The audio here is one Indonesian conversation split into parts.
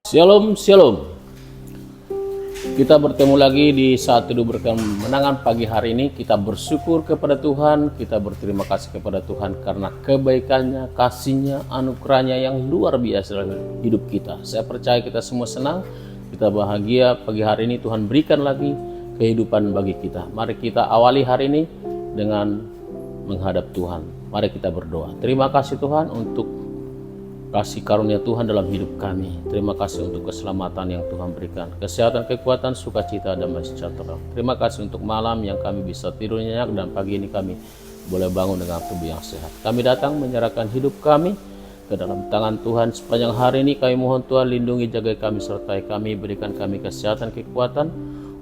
Shalom, shalom. Kita bertemu lagi di saat teduh berkemenangan pagi hari ini. Kita bersyukur kepada Tuhan, kita berterima kasih kepada Tuhan karena kebaikannya, kasihnya, anugerahnya yang luar biasa dalam hidup kita. Saya percaya kita semua senang, kita bahagia pagi hari ini Tuhan berikan lagi kehidupan bagi kita. Mari kita awali hari ini dengan menghadap Tuhan. Mari kita berdoa. Terima kasih Tuhan untuk kasih karunia Tuhan dalam hidup kami. Terima kasih untuk keselamatan yang Tuhan berikan, kesehatan, kekuatan, sukacita, damai sejahtera. Terima kasih untuk malam yang kami bisa tidur nyenyak dan pagi ini kami boleh bangun dengan tubuh yang sehat. Kami datang menyerahkan hidup kami ke dalam tangan Tuhan. Sepanjang hari ini kami mohon Tuhan lindungi, jaga kami, sertai kami, berikan kami kesehatan, kekuatan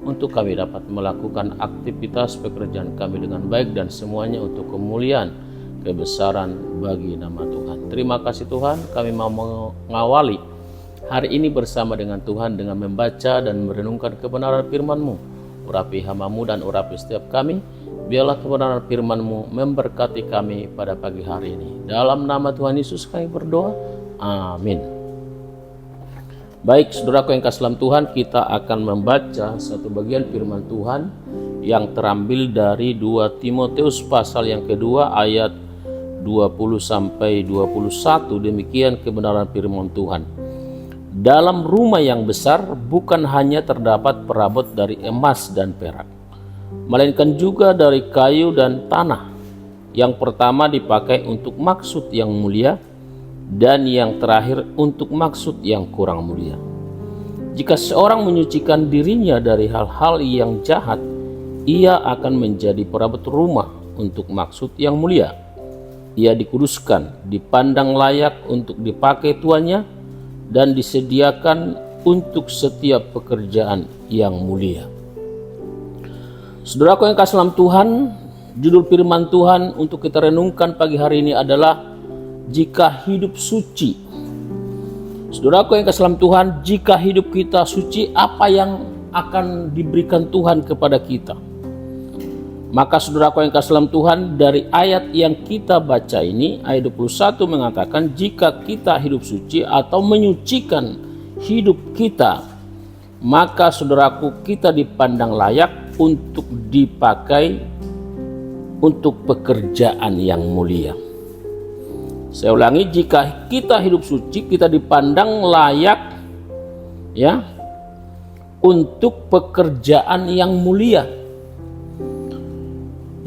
untuk kami dapat melakukan aktivitas pekerjaan kami dengan baik dan semuanya untuk kemuliaan kebesaran bagi nama Tuhan. Terima kasih Tuhan, kami mau mengawali hari ini bersama dengan Tuhan dengan membaca dan merenungkan kebenaran firman-Mu. Urapi hamba-Mu dan urapi setiap kami, biarlah kebenaran firman-Mu memberkati kami pada pagi hari ini. Dalam nama Tuhan Yesus kami berdoa, amin. Baik, saudaraku yang kasih dalam Tuhan, kita akan membaca satu bagian firman Tuhan yang terambil dari 2 Timotius pasal yang kedua ayat 20 sampai 21. Demikian kebenaran firman Tuhan. Dalam rumah yang besar bukan hanya terdapat perabot dari emas dan perak, melainkan juga dari kayu dan tanah. Yang pertama dipakai untuk maksud yang mulia, dan yang terakhir untuk maksud yang kurang mulia. Jika seorang menyucikan dirinya dari hal-hal yang jahat, ia akan menjadi perabot rumah untuk maksud yang mulia. Ia dikuduskan, dipandang layak untuk dipakai tuannya, dan disediakan untuk setiap pekerjaan yang mulia. Saudaraku yang kasih dalam Tuhan, judul firman Tuhan untuk kita renungkan pagi hari ini adalah jika hidup suci. Saudaraku yang kasih dalam Tuhan, jika hidup kita suci, apa yang akan diberikan Tuhan kepada kita? Maka saudaraku yang kasih dalam Tuhan, dari ayat yang kita baca ini, ayat 21 mengatakan jika kita hidup suci atau menyucikan hidup kita, maka saudaraku kita dipandang layak untuk dipakai untuk pekerjaan yang mulia. Saya ulangi, jika kita hidup suci, kita dipandang layak ya untuk pekerjaan yang mulia.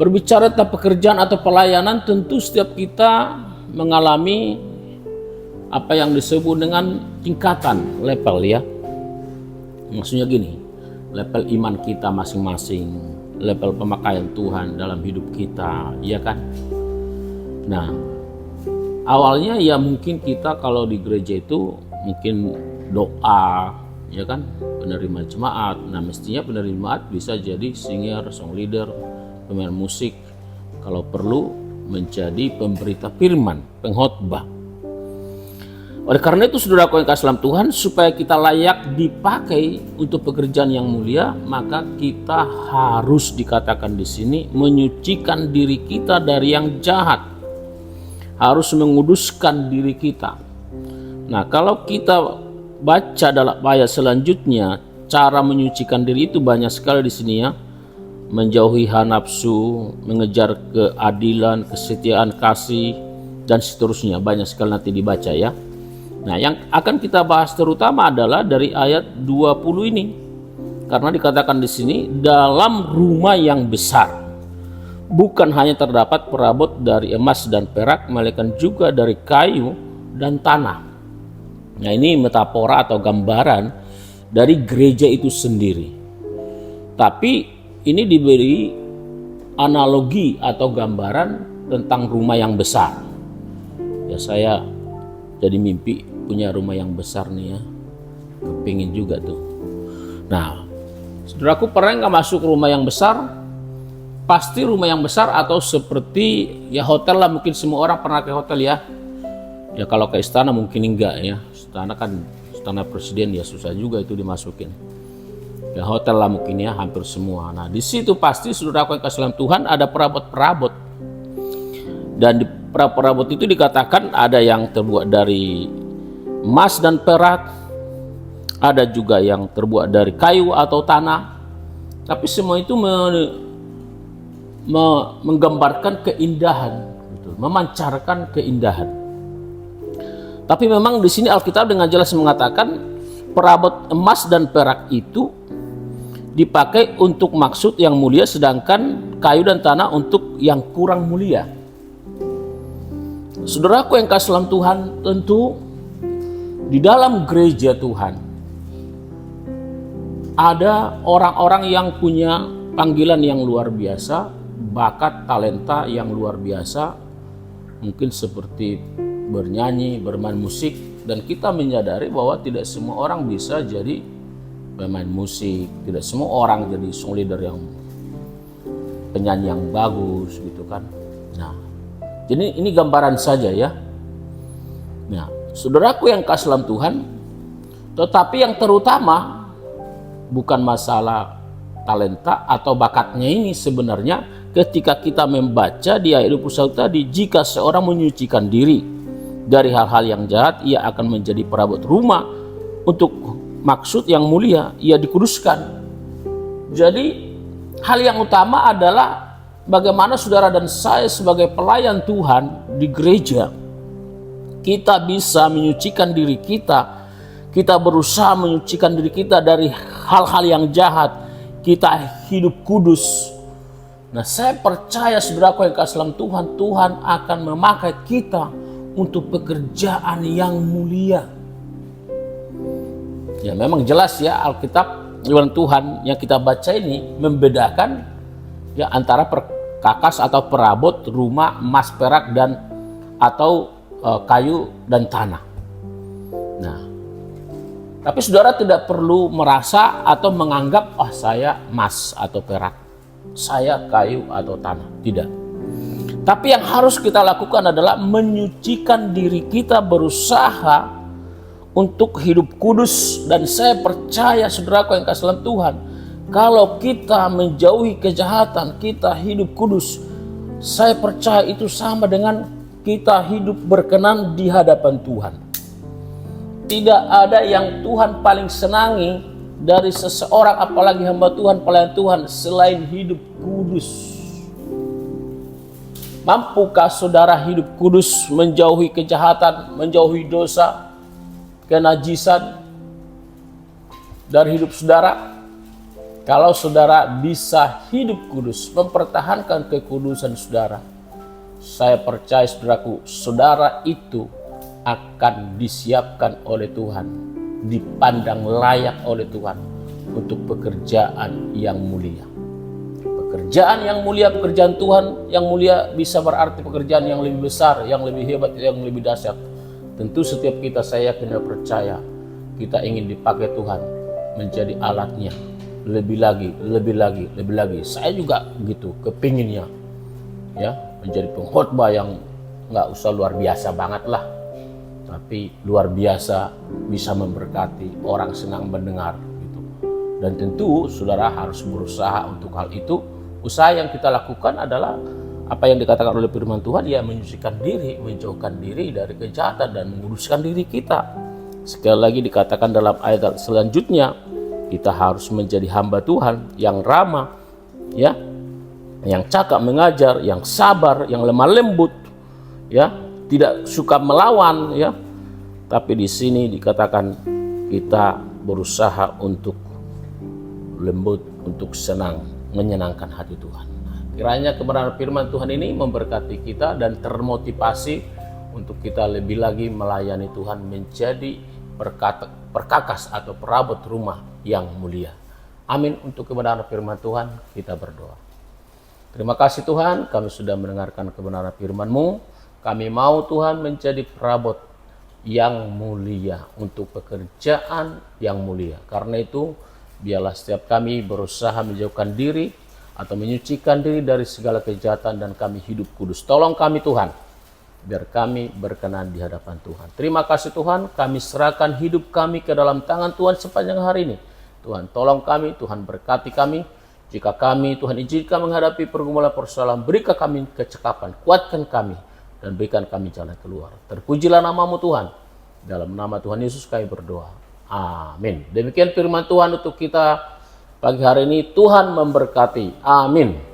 Berbicara tentang pekerjaan atau pelayanan, tentu setiap kita mengalami apa yang disebut dengan tingkatan level ya. Maksudnya gini, level iman kita masing-masing, level pemakaian Tuhan dalam hidup kita, ya kan? Nah, awalnya ya mungkin kita kalau di gereja itu mungkin doa, ya kan, penerima jemaat. Nah, mestinya penerima jemaat bisa jadi singer, song leader, pemain musik, kalau perlu menjadi pemberita firman, pengkhotbah. Oleh karena itu saudaraku yang kasih dalam Tuhan, supaya kita layak dipakai untuk pekerjaan yang mulia, maka kita harus dikatakan di sini menyucikan diri kita dari yang jahat, harus menguduskan diri kita. Nah, kalau kita baca dalam ayat selanjutnya, cara menyucikan diri itu banyak sekali di sini ya. Menjauhi hawa nafsu, mengejar keadilan, kesetiaan, kasih, dan seterusnya. Banyak sekali nanti dibaca ya. Nah, yang akan kita bahas terutama adalah dari ayat 20 ini. Karena dikatakan di sini, dalam rumah yang besar bukan hanya terdapat perabot dari emas dan perak, melainkan juga dari kayu dan tanah. Nah, ini metafora atau gambaran dari gereja itu sendiri. Tapi ini diberi analogi atau gambaran tentang rumah yang besar. Ya, saya jadi mimpi punya rumah yang besar nih ya. Kepingin juga tuh. Nah, saudaraku pernah nggak masuk rumah yang besar? Pasti rumah yang besar atau seperti ya hotel lah, mungkin semua orang pernah ke hotel ya. Ya kalau ke istana mungkin enggak ya. Istana kan istana presiden ya susah juga itu dimasukin. Ya hotel lah mungkin ya, hampir semua. Nah, di situ pasti saudaraku yang kasih dalam Tuhan ada perabot-perabot. Dan di perabot itu dikatakan ada yang terbuat dari emas dan perak, ada juga yang terbuat dari kayu atau tanah. Tapi semua itu menggambarkan keindahan, gitu, memancarkan keindahan. Tapi memang di sini Alkitab dengan jelas mengatakan perabot emas dan perak itu dipakai untuk maksud yang mulia, sedangkan kayu dan tanah untuk yang kurang mulia. Saudaraku yang kasih dalam Tuhan, tentu di dalam gereja Tuhan ada orang-orang yang punya panggilan yang luar biasa, bakat, talenta yang luar biasa, mungkin seperti bernyanyi, bermain musik, dan kita menyadari bahwa tidak semua orang bisa jadi pemain musik, tidak semua orang jadi song leader yang penyanyi yang bagus gitu kan. Nah, jadi ini gambaran saja ya. Nah, saudaraku yang kasih dalam Tuhan, tetapi yang terutama bukan masalah talenta atau bakatnya ini sebenarnya ketika kita membaca di ayat 21 tadi, jika seorang menyucikan diri dari hal-hal yang jahat, ia akan menjadi perabot rumah untuk maksud yang mulia, ia dikuduskan. Jadi hal yang utama adalah bagaimana saudara dan saya sebagai pelayan Tuhan di gereja, kita bisa menyucikan diri kita, kita berusaha menyucikan diri kita dari hal-hal yang jahat, kita hidup kudus. Nah, saya percaya saudaraku yang kasih dalam Tuhan, Tuhan akan memakai kita untuk pekerjaan yang mulia. Ya memang jelas ya, Alkitab firman Tuhan yang kita baca ini membedakan ya antara perkakas atau perabot rumah emas, perak, dan atau kayu dan tanah. Nah, tapi saudara tidak perlu merasa atau menganggap saya emas atau perak, saya kayu atau tanah. Tidak. Tapi yang harus kita lakukan adalah menyucikan diri kita, berusaha untuk hidup kudus. Dan saya percaya saudaraku yang kasih dalam Tuhan, kalau kita menjauhi kejahatan, kita hidup kudus, saya percaya itu sama dengan kita hidup berkenan di hadapan Tuhan. Tidak ada yang Tuhan paling senangi dari seseorang, apalagi hamba Tuhan, pelayan Tuhan, selain hidup kudus. Mampukah saudara hidup kudus, menjauhi kejahatan, menjauhi dosa, kenajisan dari hidup saudara? Kalau saudara bisa hidup kudus, mempertahankan kekudusan saudara, saya percaya saudaraku, saudara itu akan disiapkan oleh Tuhan, dipandang layak oleh Tuhan untuk pekerjaan yang mulia. Pekerjaan yang mulia, pekerjaan Tuhan yang mulia bisa berarti pekerjaan yang lebih besar, yang lebih hebat, yang lebih dahsyat. Tentu setiap kita, saya yakin dan percaya, kita ingin dipakai Tuhan menjadi alatnya. Lebih lagi, lebih lagi, lebih lagi. Saya juga gitu, kepinginnya ya menjadi pengkhotbah yang nggak usah luar biasa banget lah, tapi luar biasa bisa memberkati, orang senang mendengar gitu. Dan tentu saudara harus berusaha untuk hal itu. Usaha yang kita lakukan adalah apa yang dikatakan oleh firman Tuhan, ya menyucikan diri, menjauhkan diri dari kejahatan dan menguduskan diri kita. Sekali lagi dikatakan dalam ayat selanjutnya, kita harus menjadi hamba Tuhan yang ramah, ya, yang cakap mengajar, yang sabar, yang lemah lembut, ya, tidak suka melawan, ya. Tapi di sini dikatakan kita berusaha untuk lembut, untuk senang, menyenangkan hati Tuhan. Kiranya kebenaran firman Tuhan ini memberkati kita dan termotivasi untuk kita lebih lagi melayani Tuhan, menjadi perkakas atau perabot rumah yang mulia. Amin. Untuk kebenaran firman Tuhan kita berdoa. Terima kasih Tuhan, kami sudah mendengarkan kebenaran firman-Mu. Kami mau Tuhan menjadi perabot yang mulia untuk pekerjaan yang mulia. Karena itu biarlah setiap kami berusaha menjauhkan diri atau menyucikan diri dari segala kejahatan dan kami hidup kudus. Tolong kami Tuhan, biar kami berkenan di hadapan Tuhan. Terima kasih Tuhan, kami serahkan hidup kami ke dalam tangan Tuhan sepanjang hari ini. Tuhan tolong kami, Tuhan berkati kami. Jika kami Tuhan izinkan menghadapi pergumulan persoalan, berikan kami kecekapan, kuatkan kami, dan berikan kami jalan keluar. Terpujilah nama-Mu Tuhan. Dalam nama Tuhan Yesus kami berdoa. Amin. Demikian firman Tuhan untuk kita pagi hari ini. Tuhan memberkati. Amin.